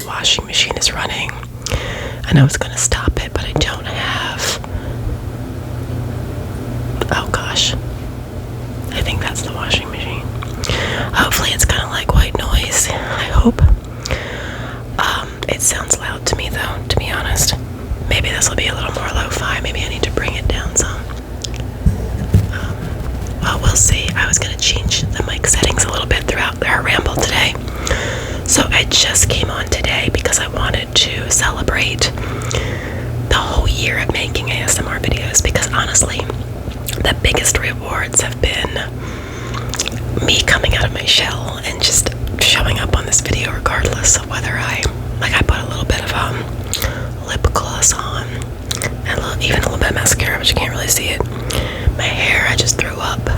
washing machine is running. And I was going to stop it, but I don't have... Oh gosh. I think that's the washing machine. Hopefully it's kind of like white noise. I hope. It sounds loud to me though, to be honest. Maybe this will be a little more lo-fi. Maybe I need to bring it down some. Well, we'll see. I was going to change the mic settings a little bit throughout our ramble today. So I just came on today because I wanted to celebrate the whole year of making ASMR videos, because honestly, the biggest rewards have been me coming out of my shell and just showing up on this video regardless of whether I put a little bit of lip gloss on and even a little bit of mascara, but you can't really see it. My hair, I just threw up, but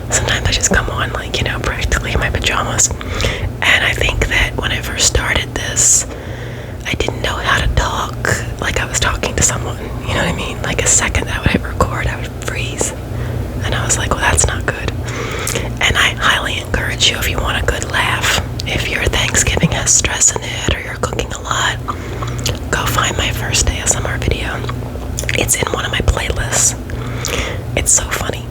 sometimes I just come on practically in my pajamas. And I think that when I first started this, I didn't know how to talk like I was talking to someone, you know what I mean? Like a second that I would hit record, I would freeze. And I was like, well, that's not good. And I highly encourage you, if you want a good laugh, if your Thanksgiving has stress in it or you're cooking a lot, go find my first ASMR video. It's in one of my playlists. It's so funny.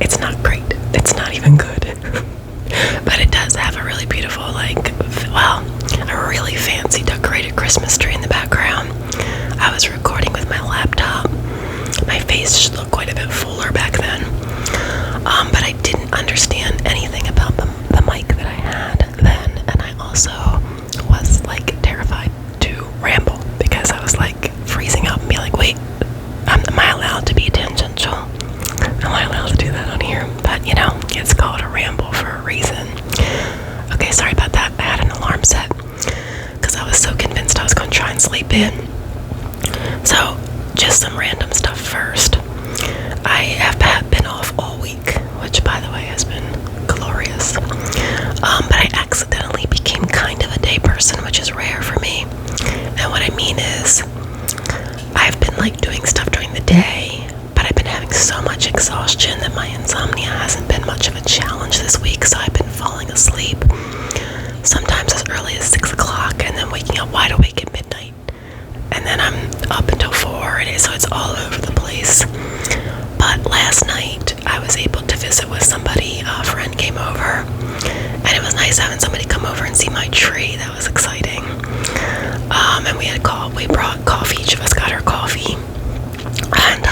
It's not great. It's not even good. But it does have a really beautiful, a really fancy decorated Christmas tree in the background. I was recording with my laptop. My face should look quite a bit fuller back then. But I didn't understand anything about the mic that I had then. And I also was terrified to ramble because I was freezing up and be like, wait, am I allowed to be tangential? Am I allowed to do that on here? But it's called a ramble for a reason. Okay, sorry about that. I had an alarm set because I was so convinced I was going to try and sleep in. So, just some random stuff first. I have been off all week, which by the way has been glorious. But I accidentally became kind of a day person, which is rare for me. And what I mean is, I've been doing stuff during the day, but I've been having so much exhaustion that my insomnia hasn't been much of a challenge this week, so I've been falling asleep sometimes as early as 6 o'clock and then waking up wide awake at midnight. And then I'm up until 4, so it's all over the place. But last night, I was able to visit with somebody. A friend came over, and it was nice having somebody come over and see my tree. That was exciting. And we brought coffee. Each of us got her coffee. And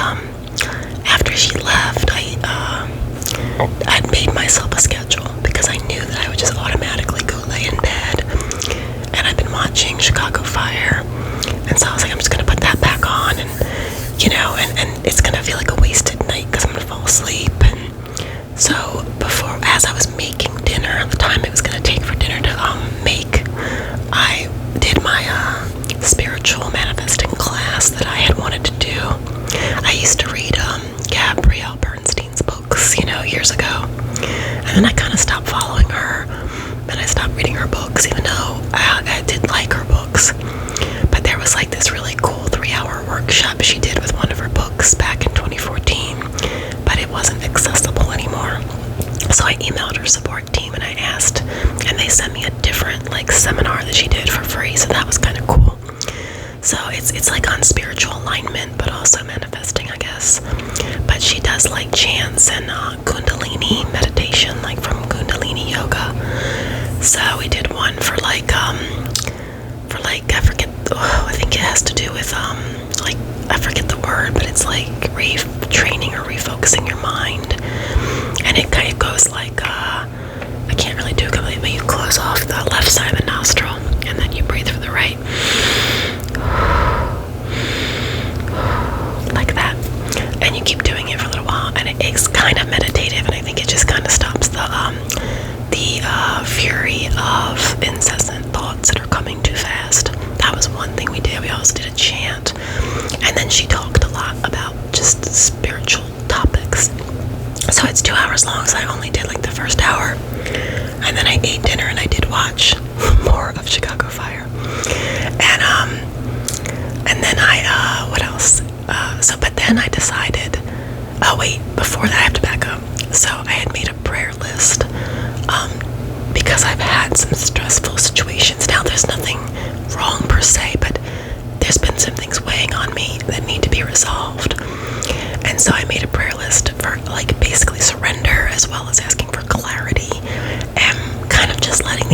after she left, I'd made myself a schedule because I knew that I would just automatically go lay in bed. And I've been watching Chicago Fire. And so I was like, I'm just going to put that back on and it's going to feel like a wasted night because I'm going to fall asleep. And so as I was making dinner, the time it was going to take for dinner to make, I did my spiritual manifesting class that I had wanted to do. I used to read Gabrielle Bernstein's books, years ago. And then I kind of stopped following her. And I stopped reading her books, even though I did like her books. But there was this really cool 3-hour workshop she did with one of her books back in 2014, but it wasn't accessible anymore. So I emailed her support team and I asked, and they sent me a different seminar that she did for free, so that was kind of cool. So it's on spiritual alignment, but also manifesting, I guess. But she does chants and Kundalini meditation, from Kundalini yoga. So we did one for I forget, I think it has to do with I forget the word, but it's retraining or refocusing your mind. And it kind of goes I can't really do it completely, but you close off the left side of the nostril and then you breathe through the right. Like that. And you keep doing it for a little while, and it's kind of meditative, and I think it just kind of stops the fury of incessant thoughts that are coming too fast. That was one thing we did. We also did a chant, and then she talked a lot about just spiritual topics. So it's 2 hours long, so I only did the first hour, and then I ate dinner and I did watch more of Chicago Fire, and then I what else? But then I decided. Oh wait, before that I have to back up. So I had made a prayer list because I've had some stressful situations. Now there's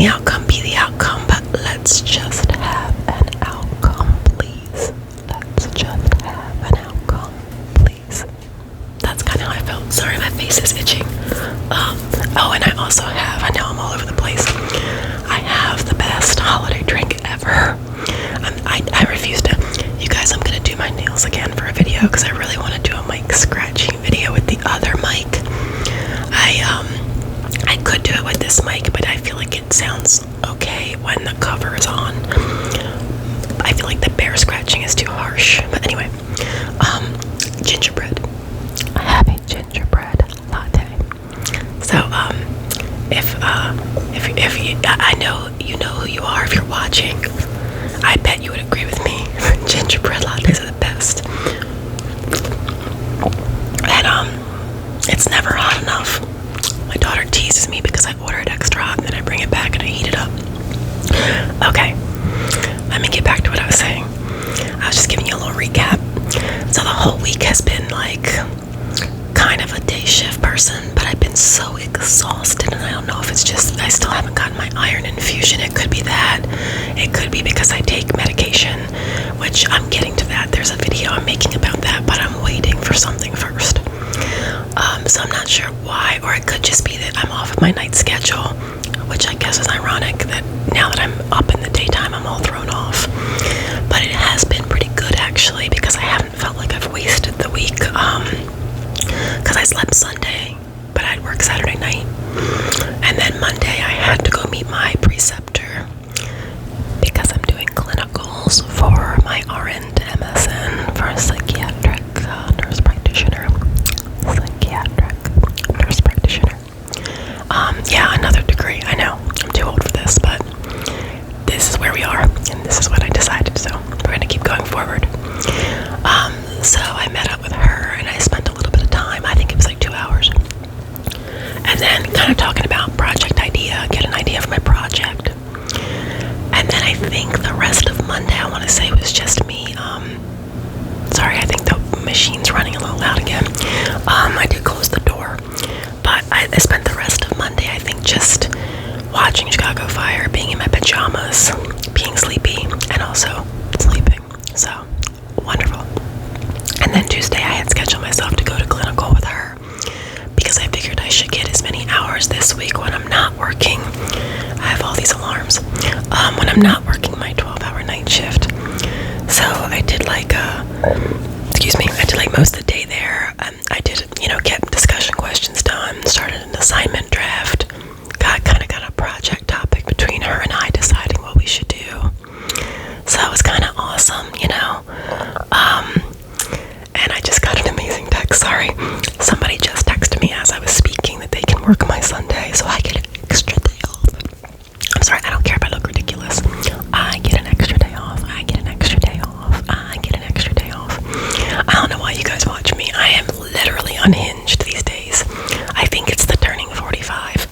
the outcome be the outcome, but let's just have an outcome, please. Let's just have an outcome, please. That's kind of how I felt. Sorry, my face is itching. Oh, and I also have, I know I'm all over the place, I have the best holiday drink ever. I refuse to, you guys, I'm gonna do my nails again for a video because I really want to do a mic scratching video with the other mic. I could do it with this mic, but I feel like it sounds okay when the cover is on. I feel like the bear scratching is too harsh. But anyway, gingerbread. I have a gingerbread latte. So, if you, I know you know who you are if you're watching. I bet you would agree with me. Gingerbread lattes are the best. And it's never hot enough. My daughter teases me because I order it extra hot and then I bring it back and I heat it up. Okay, let me get back to what I was saying. I was just giving you a little recap. So the whole week has been like kind of a day shift person, but I've been so exhausted, and I don't know if it's just I still haven't gotten my iron infusion. It could be that. It could be because I take medication, which I'm getting to that. There's a video I'm making about that, but I'm waiting for something first. So I'm not sure why, or it could just be that I'm off of my night schedule, which I guess is ironic that now that I'm up in the daytime, I'm all thrown off. But it has been pretty good actually, because I haven't felt like I've wasted the week. Because I slept Sunday, but I'd work Saturday night, and then Monday I had to go meet my preceptor because I'm doing clinicals for my RN to MSN for a psychiatric nurse practitioner. Yeah, another degree. I know, I'm too old for this, but this is where we are, and this is what I decided, so we're gonna keep going forward. So I met up with her, and I spent a little bit of time, I think it was like 2 hours, and then kind of talking about project idea, get an idea for my project, and then I think the rest of Monday, I want to say, was just me. Sorry, I think the machine's running a little loud again. I did close the door, but I spent the rest of Monday, I think, just watching Chicago Fire, being in my pajamas, being sleepy, and also sleeping. So, wonderful. And then Tuesday, I had scheduled myself to go to clinical with her because I figured I should get as many hours this week when I'm not working. I have all these alarms. When I'm not working my 12-hour night shift. So I did like, I did like most of the day there. I did, get discussion questions done, started an assignment draft, got a project topic between her and I deciding what we should do. So it was kind of awesome, and I just got an amazing text, sorry. Somebody just texted me as I was speaking that they can work my Sunday, so I get an extra day off. I'm sorry, I don't care if I look ridiculous. I get an extra day off. I get an extra day off. I get an extra day off. I don't know why you guys watch me. I am literally unhinged these days. I think it's the turning 45.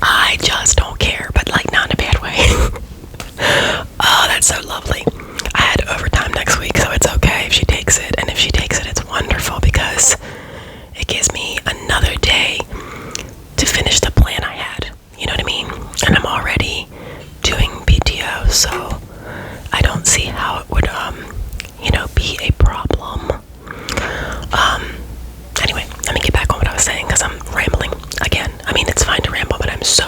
I just don't care, but like not in a bad way. Oh, that's so lovely. I had overtime next week, so it's okay if she takes it. And if she takes it, it's wonderful because it gives me another day to finish the plan I had. You know what I mean? And I'm already doing PTO, so I don't see how it would, be a problem. Anyway, let me get back on what I was saying because I'm rambling again. I mean, it's fine to ramble, but I'm so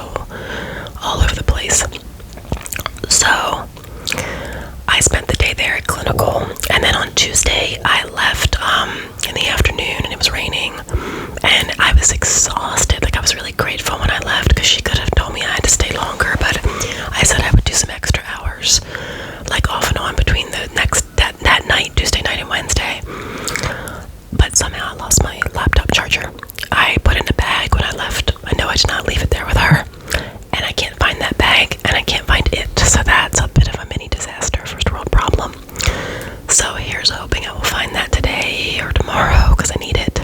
all over the place. So I spent the day there at clinical, and then on Tuesday I left in the afternoon, and it was raining, and I was exhausted. Like, I was really grateful when I left because she could have told me I had to stay longer, but I said I would do some extra hours, like off and on between that night, Tuesday night and Wednesday. But somehow I lost my laptop charger. I put it in a bag when I left. I know I did not leave it there with her, and I can't find that bag, and I can't find it, so that's a bit of a mini disaster, first world problem. So here's hoping I will find that today or tomorrow because I need it.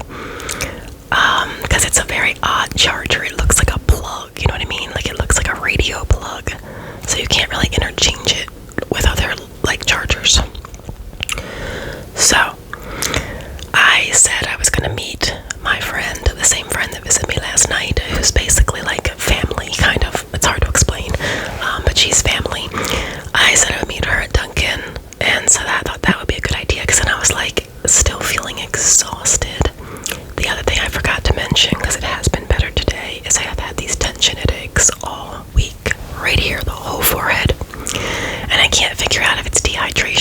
Because it's a very odd charger. It looks like a plug, you know what I mean? Like, it looks like a radio plug.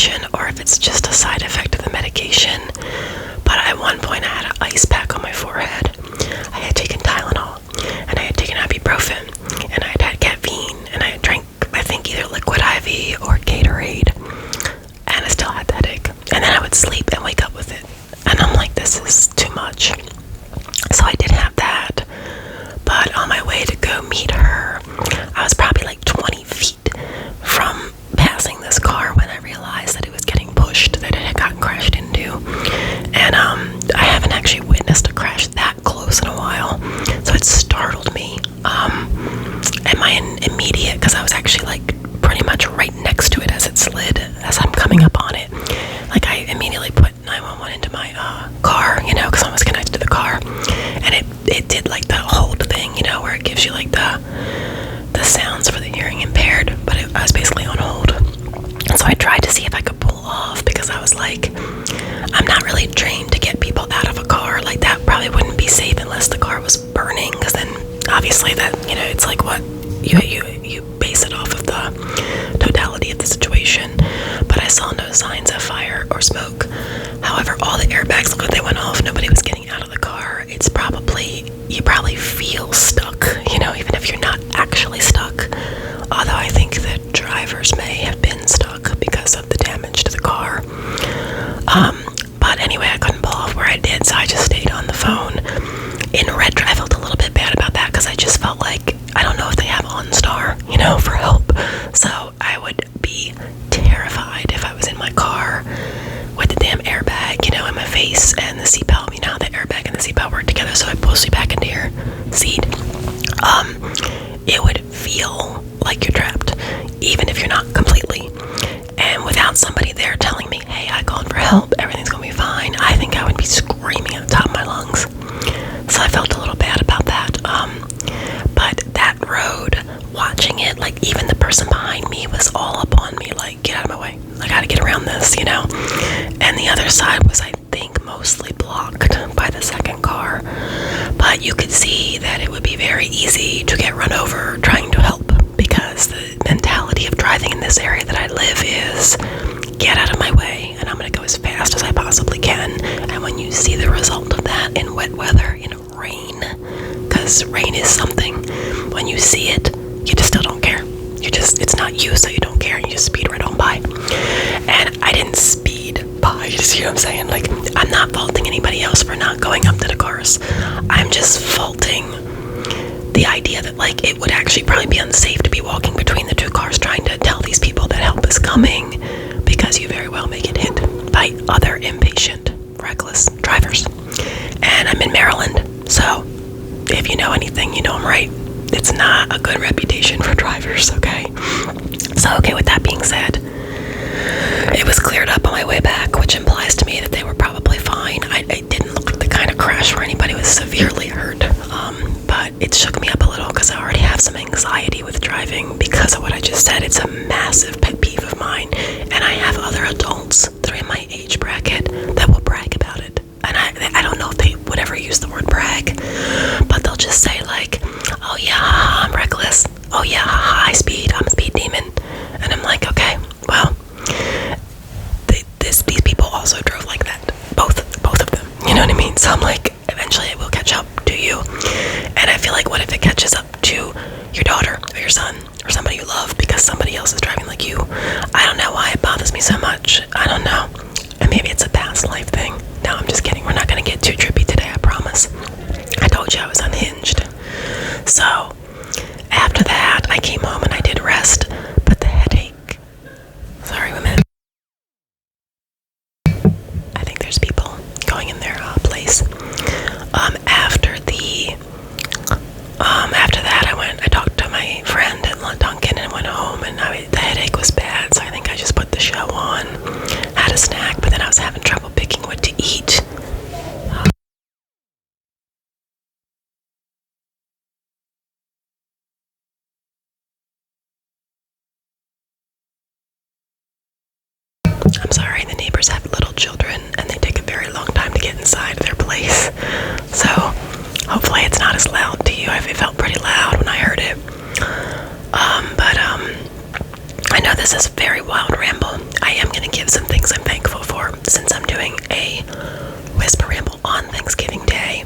medication or if it's just a side effect of the medication. But at one point I had an ice pack on my forehead. I had taken Tylenol, and I had taken ibuprofen, and I had had caffeine, and I had drank, I think, either liquid IV or Gatorade, and I still had the headache. And then I would sleep and wake up with it, and I'm like, this is too much. So I did have that. But on my way to go meet her, I was probably like 20 feet from passing this car when I realized that it was getting pushed, that it had gotten crashed into. And I haven't actually witnessed a crash that close in a while, so it startled me. And my immediate, because I was actually like pretty much right next to it as it slid, as I'm coming up on it, like I immediately put 911 into my car, you know, because I was connected to the car, and it did like the hold thing, you know, where it gives you like the sounds for the hearing impaired, but I was basically on hold. And so I tried to see if I could pull off, because I was like, I'm not really trained to get people out of a car. Like, that probably wouldn't be safe unless the car was burning, because then obviously that, you know, it's like what you base it off of the totality of the situation. But I saw no signs of fire or smoke. However, all the airbags looked like they went off. Nobody was getting out of the car. It's probably, you probably feel stuck, you know, even if you're not actually stuck. Although I think that drivers may have been stuck because of the damage to the car. But anyway, I couldn't pull off where I did, so I just stayed on the phone. In retro, I felt a little bit bad about that, because I just felt like, I don't know if they have OnStar, you know, for help. So I would be terrified if I was in my car with the damn airbag, you know, in my face, and the seatbelt. You know how the airbag and the seatbelt work together, so it pulls you back into your seat. It would feel like you're trapped, even if you're not completely. And without somebody there telling me, hey, I called for help, everything's gonna be fine, I think I would be screaming at the top of my lungs. So I felt a little bad about that. But that road, watching it, like, even the person behind me was all up on me, like, get out of my way, I gotta get around this, you know. And the other side was, I think, mostly blocked by the second car. But you could see that it would be very easy to get run over trying to help, because the mentality of driving in this area that I live is, get out of my way, and I'm gonna go as fast as I possibly can. And when you see the result of that in wet weather, in rain, because rain is something, when you see it, you just still don't care. It's not you, so you don't care, you just speed right on by. And I didn't speed by, you see what I'm saying? Like, I'm not faulting anybody else for not going up to the cars. I'm just faulting the idea that, like, it would actually probably be unsafe to be walking between the two cars trying to tell these people that help is coming, because you very well may get hit by other impatient, reckless drivers. And I'm in Maryland, so if you know anything, you know I'm right. It's not a good reputation for drivers, okay? So, okay, with that being said, it was cleared up on my way back, which implies to me that they were probably fine. It didn't look like the kind of crash where anybody was severely hurt, but it shook me up a little, because I already have some anxiety with driving because of what I just said. It's a massive pet peeve of mine, and I have other adults that are in my age bracket that will brag about it. And I don't know if they would ever use the word brag, but they'll just say, like, oh yeah, I'm reckless. Oh yeah, high speed, I'm a speed demon. And I'm like, okay, well, these people also drove like that. Both of them. You know what I mean? So I'm like, eventually it will catch up to you. And I feel like, what if it catches up to your daughter or your son or somebody you love because somebody else is driving like you? I don't know why it bothers me so much. I don't know. And maybe it's a past life thing. No, I'm just kidding. We're not going to get too trippy today, I promise. I told you I was unhinged. So, after that, I came home and I did rest. But the headache... Sorry, women. I think there's people going in their place. After that, I talked to my friend at Dunkin' and went home, and the headache was bad, so I think I just put the show on, had a snack, but then I was having trouble picking what to eat. I'm sorry, the neighbors have little children, and they take a very long time to get inside their place, so hopefully it's not as loud to you. It felt pretty loud when I heard it. But I know this this is a very wild ramble. I am going to give some things I'm thankful for since I'm doing a whisper ramble on Thanksgiving Day,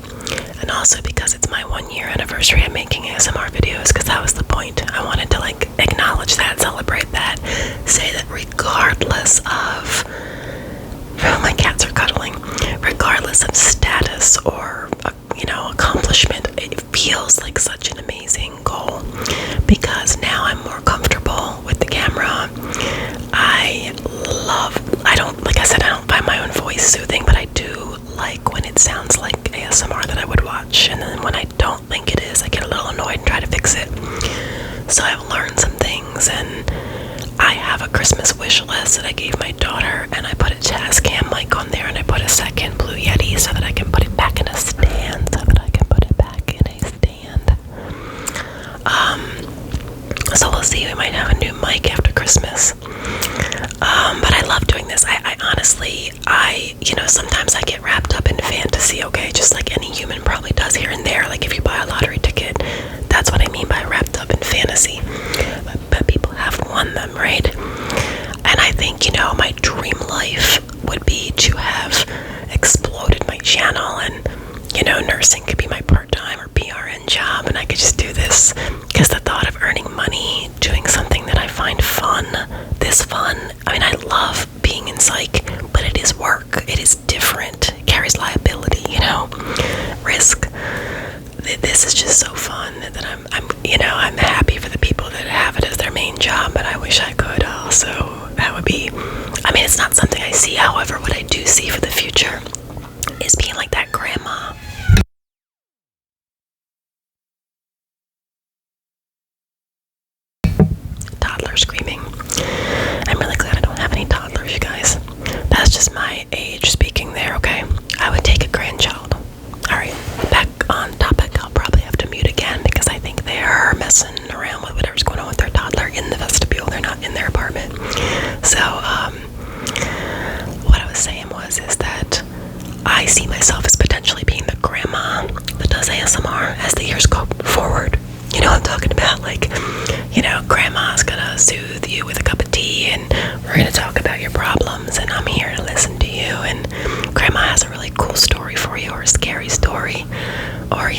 and also because it's my 1-year anniversary of making ASMR videos, because that was the point. I wanted to like acknowledge that, celebrate that, say that regardless of, my cats are cuddling, regardless of status or accomplishment, it feels like such an amazing goal, because now I'm more comfortable with the camera. I don't find my own voice soothing, but I do like when it sounds like ASMR that I would watch, and then when I don't think it is, I get a little annoyed and try to fix it. So I've learned some things, and I have a Christmas wish list that I gave my daughter, and I put a Tascam mic on there, and I put a second Blue Yeti so that I can put it back in a stand, so we'll see. We might have a new mic after Christmas. But I love doing this. I honestly, sometimes I get wrapped up in fantasy, okay? Just like any human probably does here and there. Like if you buy a lottery ticket, that's what I mean by wrapped up in fantasy. But people have won them, right? And I think, my dream life would be to have exploded my channel, and, nursing could be my part-time or PRN job, and I could just do this, because the thought of earning money doing something that I find fun, I love being in psych, but it is work. It is different. It carries liability, risk. This is just so fun that I'm happy for the people that have it as their main job, but I wish I could also. That would be, it's not something I see. However, what I do see for the future is being like that grandma. Toddler screaming. I'm really glad I don't have any toddlers, you guys. That's just my age speaking there, okay? I would take a grandchild. Alright, back on topic. I'll probably have to mute again because I think they're messing around with whatever's going on with their toddler in the vestibule. They're not in their apartment. So, what I was saying is that I see myself as potentially being the grandma that does ASMR as the years go forward. I'm talking about, grandma's gonna soothe you with a cup of tea, and we're gonna talk about your problems, and I'm here to listen to you, and grandma has a really cool story for you, or a scary story, or,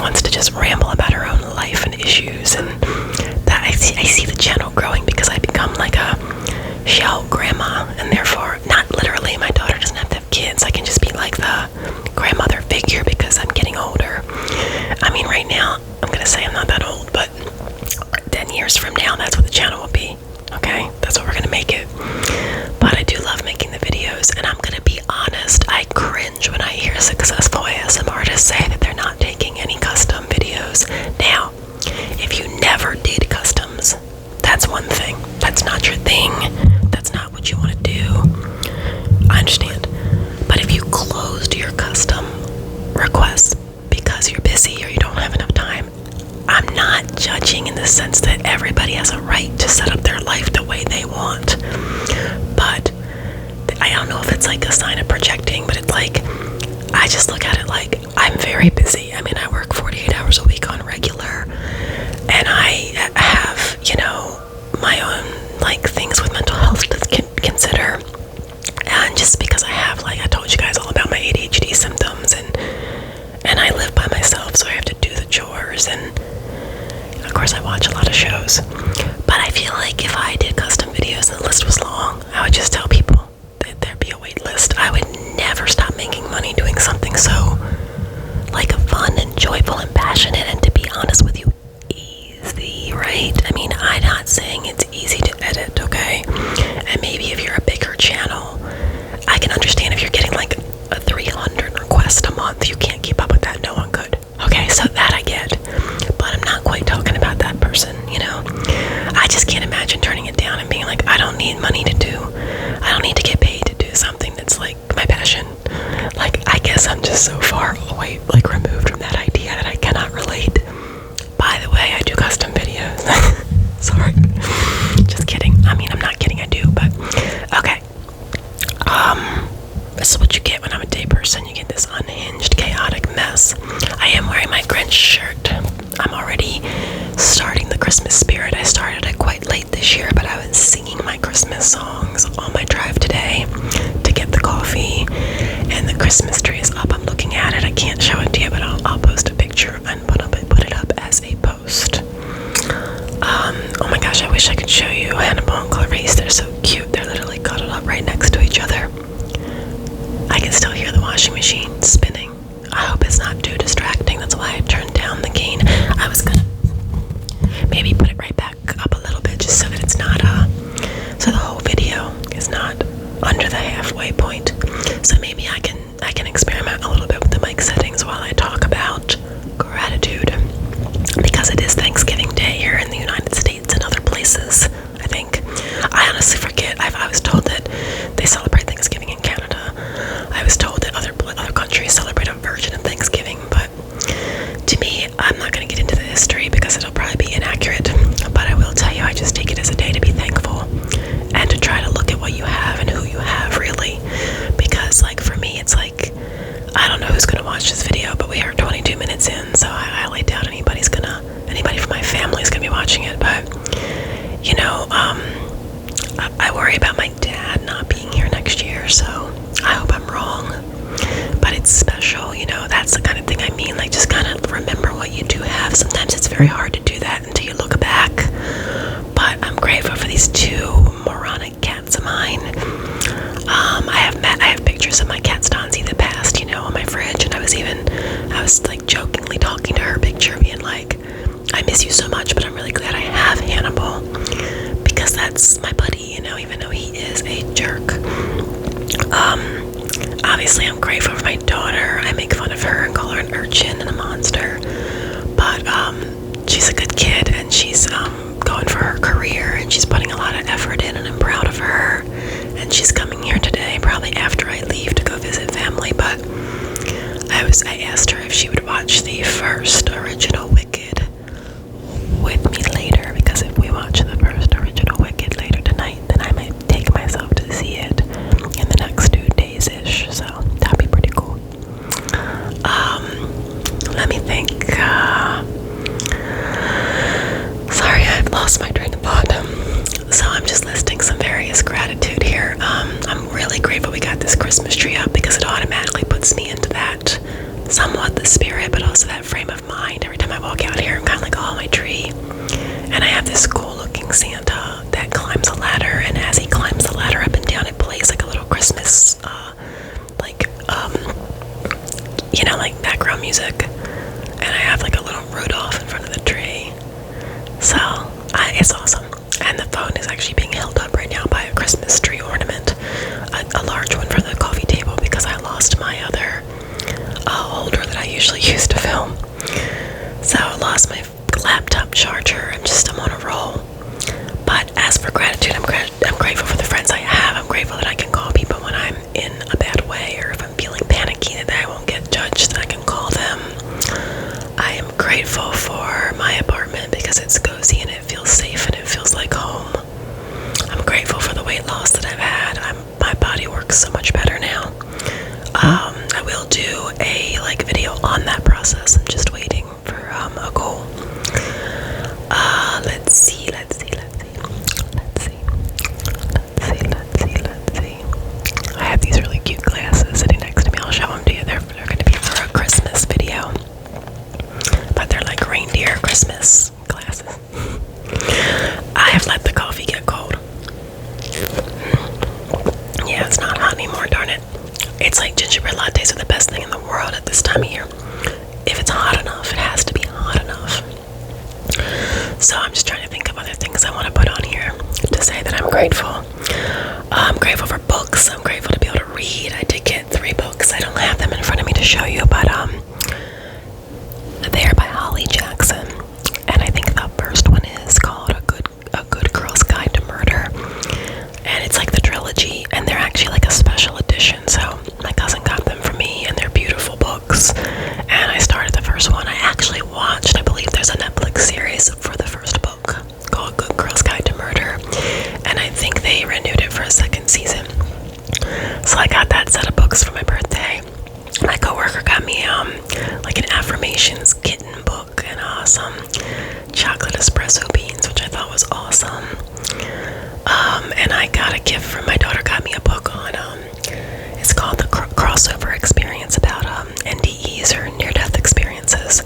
wants to just ramble about her own life and issues, and that I see the channel growing because I become like a shell grandma, and therefore, not literally, my daughter doesn't have to have kids, I can just be like the grandmother figure because I'm getting older. Right now, I'm gonna say I'm not that old, but 10 years from now, that's what the channel will be, okay? That's what we're gonna make it. But I do love making the videos, and I'm gonna be honest, I cringe when I hear successful ASMR artists say that they're not taking any custom videos. Now, if you never did customs, that's one thing. That's not your thing. That's not what you want to do. I understand. But if you closed your custom requests because you're busy or you don't have enough time, I'm not judging in the sense that everybody has a right to set up their life the way they want. But I don't know if it's like a sign of projecting, but it's like, I just look at it like I'm very busy. I work 48 hours a week on regular, and I have, my own things with mental health to consider. And just because I have, I told you guys all about my ADHD symptoms, and I live by myself, so I have to do the chores, and of course I watch a lot of shows. But I feel like if I did custom videos and the list was long, I would just tell people that there'd be a wait list. I would never stop making money doing something so fun and joyful and passionate, and to be honest with you, easy, right? I'm not saying it's easy to edit, okay? And maybe if you're a bigger channel, I can understand if you're getting a 300 requests a month, you can't keep up with that. No one could. Okay, so that I get. But I'm not quite talking about that person, I just can't imagine turning it down and being like, I don't need money to do. I don't need to get paid to do something that's my passion. I guess I'm just so far away, removed from that idea that I cannot relate. By the way, I do custom videos. Sorry. Just kidding. I'm not kidding, I do, but okay. This is what you get when I'm a day person. You get this unhinged, chaotic mess. I am wearing my Grinch shirt. I'm already starting the Christmas spirit. I started it quite late this year, but I was singing Christmas songs on my drive today to get the coffee, and the Christmas tree is up. I'm looking at it. I can't show it to you, but I'll post a picture and put it up as a post. Oh my gosh, I wish I could show you Hannibal and Clarice. They're so cute. They're literally cuddled up right next to each other. I can still hear the washing machine spinning. I hope it's not too distracting. That's why I turned down the gain. I was gonna maybe put it right back up a little bit just so that it's not so the whole video is not under the halfway point. So maybe I can experiment a little bit with the mic settings while I talk about gratitude, because it is Thanksgiving Day here in the United States and other places. I think I honestly forget. I was told that they celebrate Thanksgiving in Canada. I was told that other countries celebrate a version of Thanksgiving, but to me, I'm not going to get into the history because it'll probably be inaccurate. But I will tell you, I just take it as a day to be thankful and to try to look at what you have and who you have, really. Because, like, for me, it's like, I don't know who's going to watch this video, but we are 22 minutes in, so I highly doubt anybody from my family is going to be watching it. But, you know, I worry about my dad not being here next year, so I hope I'm wrong. But it's special, you know, that's the kind of thing I mean, like, just kind of remember what you do have. Sometimes it's very hard to do that until you look back. But I'm grateful for these two moronic cats of mine. I have pictures of my cat Stanzi that passed, you know, on my fridge, and I was like jokingly talking to her picture, being like, I miss you so much, but I'm really glad I have Hannibal, because that's my buddy, you know, even though he is a jerk. Obviously I'm grateful for my daughter. I make fun of her and call her an urchin and a monster, but she's a good kid, and she's going for her career, and she's putting a lot of effort in, and I'm proud of her. And she's coming here today, probably after I leave, to go visit family. But I asked her if she would watch the first original Wicked with me later, because if we watch the first original Wicked later tonight, then I might take myself to see it in the next 2 days-ish, so that'd be pretty cool. Let me think. Sorry, I've lost my train of thought. So I'm just listing some various gratitude here. I'm really grateful we got this Christmas tree up, because it automatically puts me into that, somewhat the spirit, but also that frame of mind. Every time I walk out here, I'm kind of like, oh, my tree. And I have this cool looking Santa that climbs a ladder, and as he climbs the ladder up and down, it plays like a little Christmas, you know, like background music. And I have like a little Rudolph in front of the tree. So, it's awesome. And the phone is actually being held up right now by a Christmas tree ornament, a large one for the coffee table, because I lost my other holder that I usually use to film. So I lost my laptop charger. I'm on a roll. But as for gratitude, I'm grateful for the friends I have. I'm grateful that I can call people when I'm in a bad way, or if I'm feeling panicky, that I won't get judged, that I can call them. I am grateful for my apartment, because it's cozy and it feels safe and it feels like home. I'm grateful for the weight loss that I've had. My body works so much better now. I will do a video on that process. I'm just waiting for a goal. Let's see. I have these really cute glasses sitting next to me. I'll show them to you. They're going to be for a Christmas video, but they're like reindeer Christmas glasses. I have let the coffee get cold. Yeah, it's not hot anymore, darn it. It's like gingerbread lattes are the best thing in the world at this time of year. If it's hot enough, it has to be hot enough. So I'm just trying to think of other things I want to put on here to say that I'm grateful. I'm grateful for books. I'm grateful to be able to read. I did get 3 books. I don't have them in front of me to show you, but they're by Holly Jackson. And I think the first one is called A Good Girl's Guide to Murder. And it's like the trilogy, and they're actually like a special edition. So my cousin got them for me, and they're beautiful books. And I started the first one. I actually watched, I believe there's a Netflix series for the first book called Good Girl's Guide to Murder. And I think they renewed it for a second season. So I got that set of books for my birthday. My coworker got me like an affirmations kitten book, and some chocolate espresso beans, which I thought was awesome. And I got a a gift from my daughter. Got me a book on it's called the Crossover Experience, about NDEs, or near-death experiences,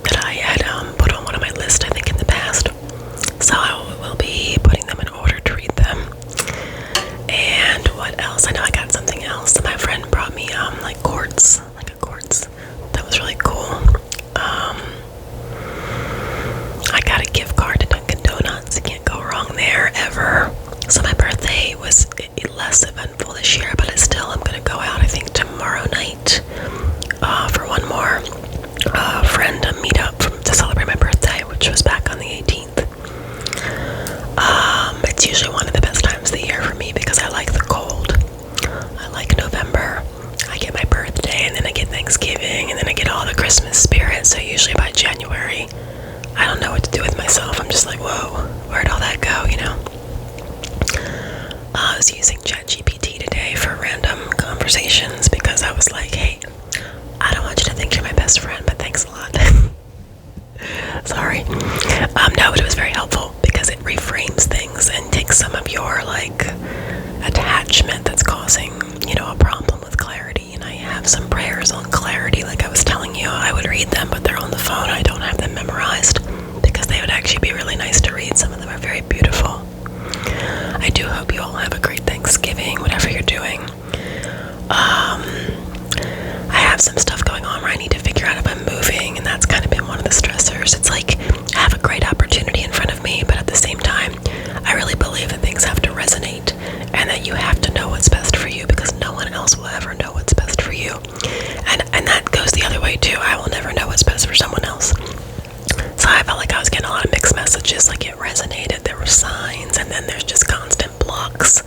that I had put on one of my lists, I think, in the past. So I will be putting them in order to read them. And what else? I know I got something else. My friend brought me like quartz, like a quartz. That was really cool. I got a gift card to Dunkin' Donuts. You can't go wrong there, ever. So my birthday was less eventful this year, but I'm gonna go out, I think, tomorrow night for one more friend meetup to celebrate my birthday, which was back on the 18th. It's usually one of the best times of the year for me because I like the cold. I like November. I get my birthday, and then I get Thanksgiving, and then I get all the Christmas spirit. So usually by January, I don't know what to do with myself. I'm just like, whoa, where'd all that go, you know? I was using ChatGPT today for random conversations because I was like, hey, I don't want you to think you're my best friend, but thanks a lot. Sorry. No, but it was very helpful because it reframes things and takes some of your, like, attachment that's causing, you know, a problem with clarity. And I have some prayers on clarity, like I was telling you. I would read them, but they're on the phone. I don't have them memorized because they would actually be really nice to read. Some of them are very beautiful. I do hope you all have a great Thanksgiving, whatever you're doing. I have some stuff going on where I need to figure out if I'm moving, and that's kind of been one of the stressors. It's like I have a great opportunity in front of me, but at the same time, I really believe that things have to resonate and that you have to know what's best for you, because no one else will ever know what's best for you. And that goes the other way too. I will never know what's best for someone else. So I felt like I was getting a lot of mixed messages, like it resonated, there were signs, and then there's just constant blocks.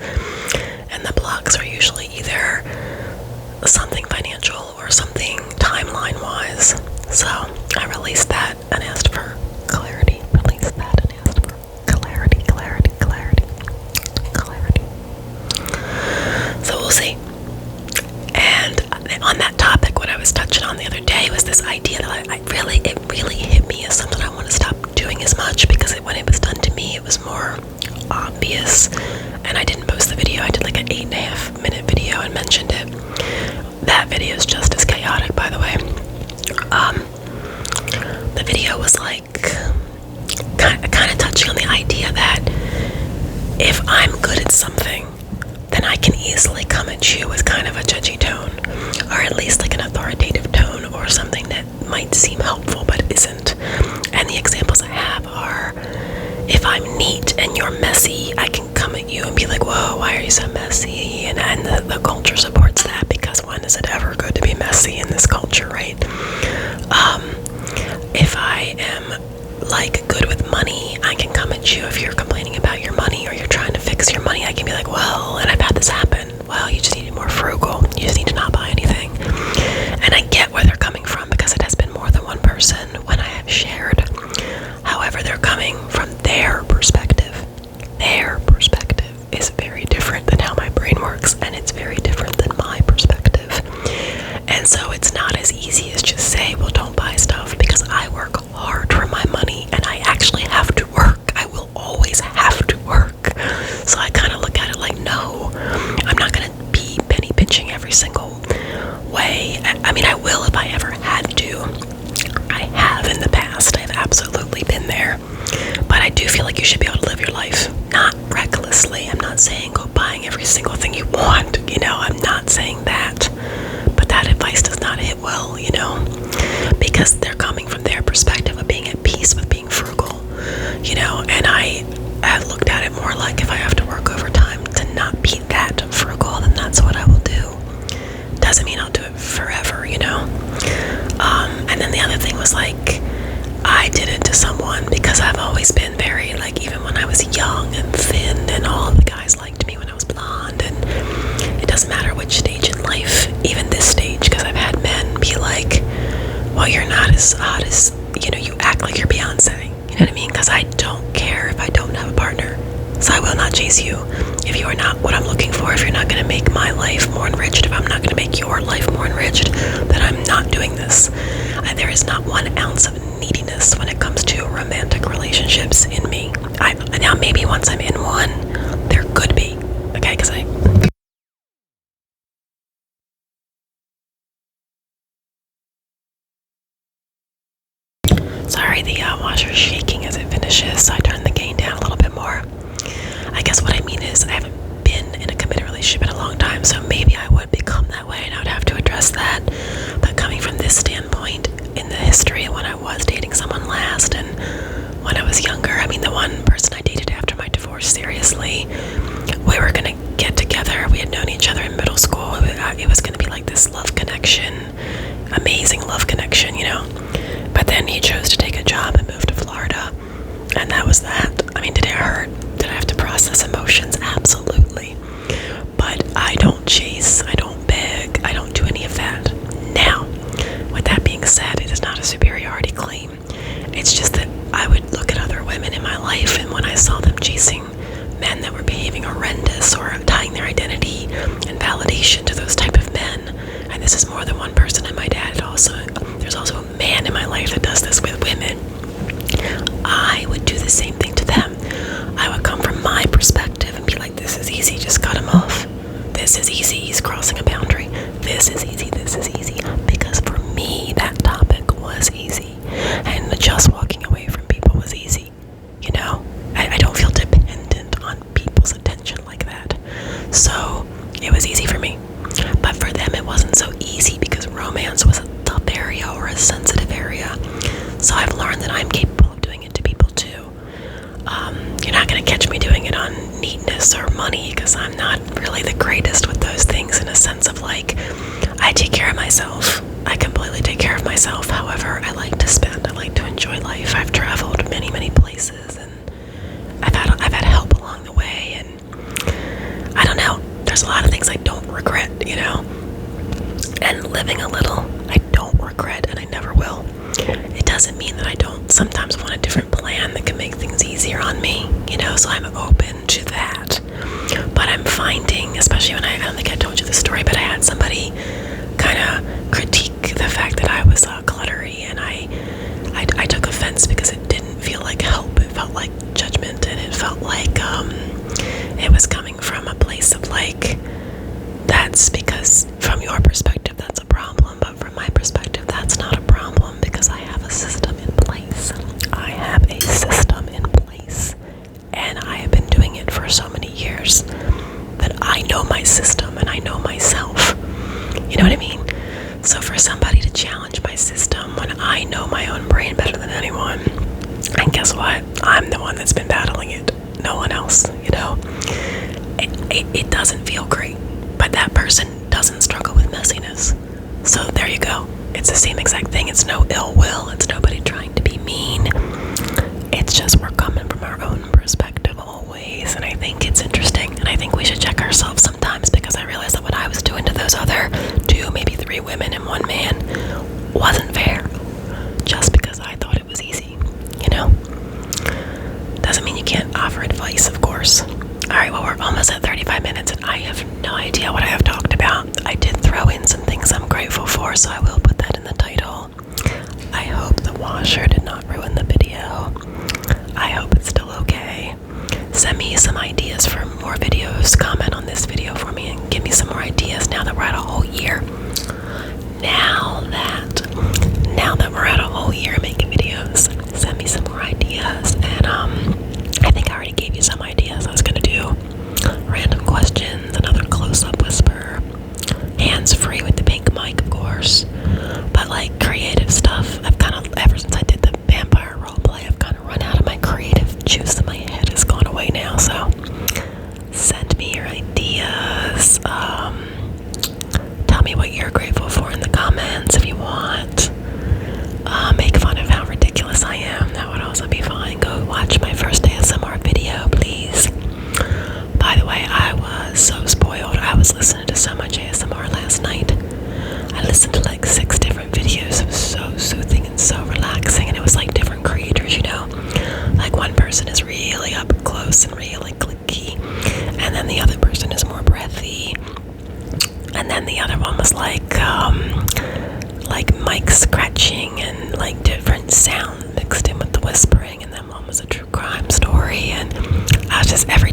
And the blocks are usually either something financial or something timeline-wise. So I released that and asked for clarity. Released that and asked for clarity. So we'll see. And on that topic, what I was touching on the other day was this idea that it really hit me as something I want to stop doing as much, because when it was done to me, it was more obvious. And I didn't post the video. I did like an 8.5 minute video and mentioned it. That video is just as chaotic, by the way. The video was like kind of touching on the idea that if I'm good at something, then I can easily come at you with kind of a judgy tone, or at least like an authoritative tone, or something that might seem helpful but isn't. And the examples I have are, if I'm neat and you're messy, I can come at you and be like, whoa, why are you so messy? And the culture supports that, because when is it ever good to be messy in this culture, right? If I am like good with money, I can come at you if you're complaining about your money or you're trying to fix your money. I can be like, well, and I've had this happen, well, you just need to be more frugal, you just need to not buy anything. And I get where they're coming from, because it has been more than one person when I have shared. However, they're coming from their perspective. Their perspective is very different than how my brain works, and it's very different than my perspective. And so it's not as easy as just say, well, don't buy stuff, because I work hard for my money and I actually have to work. I will always have to work. So I kind of look at it like, no, I'm not going to be penny pinching every single way. I mean, I will if I ever had to. I have in the past. I've absolutely been there. But I do feel like you should be able to live your life, not recklessly. I'm not saying go buying every single thing you want, you know, I'm not saying that. But that advice does not hit well, you know, because they're coming from their perspective of being at peace with being frugal, you know, and I have looked at it more like, if I have to work overtime to not be that frugal, then that's what I will do. Doesn't mean I'll do it forever, you know. And then the other thing was like, I did it to someone because I've always been very, like, even when I was young and thin, and all the guys liked me when I was blonde, and it doesn't matter which stage in life, even this stage, because I've had men be like, well, you're not as hot as, you know, you act like you're Beyonce, you know what I mean? Because I don't care if I don't have a partner, so I will not chase you. If you are not what I'm looking for, if you're not going to make my life more enriched, if I'm not going to make your life more enriched, then I'm not doing this. There is not 1 ounce of neediness when it comes to romantic relationships in me. Now maybe once I'm in one, there could be, okay, washer's shaking as it finishes, so I turn the gain down a little bit more. I guess what I mean is I haven't been in a committed relationship in a long time, so maybe I would become that way and I would have to address that. But coming from this standpoint, in the history when I was dating someone last and when I was younger, I mean, the one person I dated after my divorce, seriously, we were gonna get together. We had known each other in middle school. It was gonna be like this love connection, amazing love connection, you know. But then he chose to take a job and move to Florida, and that was that. I mean, did it hurt? Did I have to process emotions? Absolutely. But I don't chase, I don't beg, I don't do any of that. Now, with that being said, it is not a superiority claim. It's just that I would look at other women in my life, and when I saw them chasing men that were behaving horrendous or tying their identity and validation to those type of men, and this is more than one person in my dad, there's also a man in my life that does this with women, I would do the same thing to them. I would come from my perspective and be like, this is easy, just cut him off. This is easy, he's crossing a boundary. This is easy, because for me, that topic was easy, and just walking away from people was easy, you know? I don't feel dependent on people's attention like that, so it was easy for me. But for them, it wasn't so easy because romance was a tough area or a sensitive area, so I've learned that I'm capable of doing it to people too. You're not going to catch me doing it on neatness or money, because I'm not really the greatest with those things, in a sense of like, I take care of myself. I completely take care of myself. However, I like to spend, I like to enjoy life. I've traveled many, many places, and I've had help along the way, and I don't know, there's a lot of things I don't regret, you know, and living a little, I don't regret, and I never will. It doesn't mean that I don't sometimes want a different plan that can make things easier on me, you know, so I'm open to that. But I'm finding, especially when I don't think I told you the story, but I had somebody kind of critique the fact that I was cluttery, and I took offense because it didn't feel like help. It felt like judgment, and it felt like it was coming from a place of like, that's because from your perspective that's a problem, but from my perspective that's not a problem, because I have a system in place. I have a system in place, and I have been doing it for so many years that I know my system and I know myself. You know what I mean? So for somebody to challenge my system when I know my own brain better than anyone, and guess what? I'm the one that's been battling it, no one else, you know? It doesn't feel great, but that person doesn't struggle with messiness. So there you go. It's the same exact thing. It's no ill will. It's nobody trying to be mean. It's just we're coming from our own perspective always, and I think it's interesting, and I think we should check ourselves sometimes, because I realized that what I was doing to those other 2, maybe 3 women and 1 man wasn't fair, just because I thought it was easy, you know? Doesn't mean you can't offer advice, of course. Alright, well, we're almost at 35 minutes, and I have no idea what I have talked about. I did throw in some things I'm grateful for, so I will put that in the title. I hope the washer did not ruin the video. I hope it's still okay. Send me some ideas for more videos. Comment on this video for me and give me some more ideas now that we're at a whole year. Now that we're at a whole year making videos, send me some more ideas. And I think I already gave you some ideas. I was going to do random questions, another close-up whisper, hands-free with the pink mic, of course. But like creative stuff, I've kind of, ever since I did the vampire roleplay, I've kind of run out of my creative juice, and my head has gone away now. So send me your ideas. Tell me what you're grateful for in the comments if you want. Make fun of how ridiculous I am. That would also be fine. Go watch my first ASMR video, please. By the way, I was so spoiled. I was listening to so much ASMR last night. I listened to like 6 different videos. It was so soothing and so relaxing, and it was like different creators, you know? Like one person is really up close and really clicky, and then the other person is more breathy, and then the other one was like mic scratching and like different sound mixed in with the whispering, and then one was a true crime story, and I was just, every